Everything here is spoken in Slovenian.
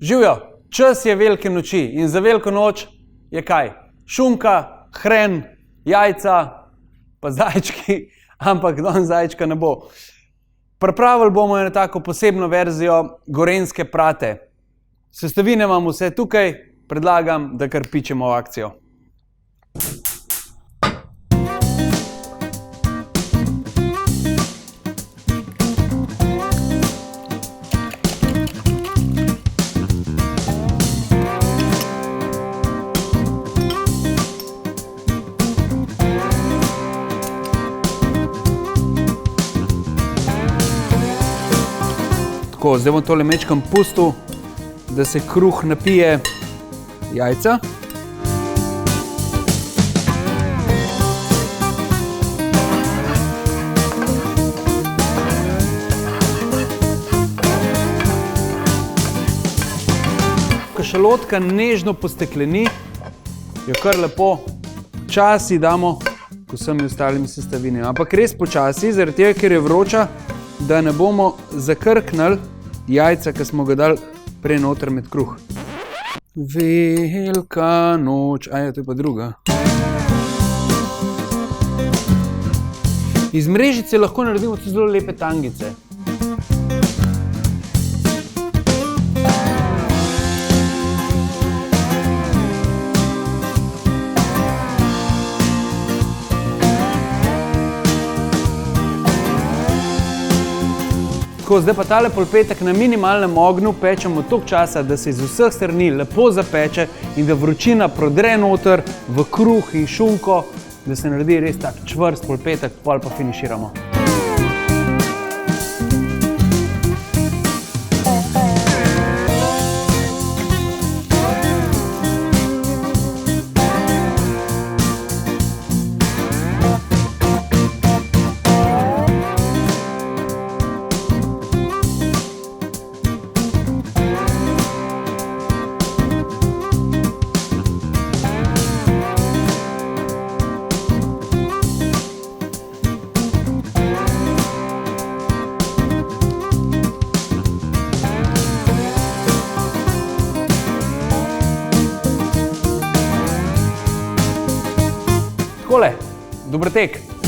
Živjo, čas je velike noči in za veliko noč je kaj? Šunka, hren, jajca, pa zajčki, ampak danes zajčka ne bo. Pripravili bomo eno tako posebno verzijo gorenjske prate. Sestavine imam vse tukaj, predlagam, da kar pičemo v akcijo. Tako, zdaj bom tole mečkam pustil, da se kruh napije jajca. Kašalotka nežno postekleni, jo kar lepo počasi damo k vsemi ostalimi sestavinami. Ampak res počasi, zaradi tega, ker je vroča, da ne bomo zakrknili jajca, ki smo ga dali prej noter med kruh. Velika noč, to je pa druga. Iz mrežice lahko naredimo tudi zelo lepe tangice. Zdaj pa tale polpetek na minimalnem ognju pečemo toliko časa, da se iz vseh strani lepo zapeče in da vročina prodre noter v kruh in šunko, da se naredi res tak čvrst polpetek, pol pa finiširamo. Takole, dober tek!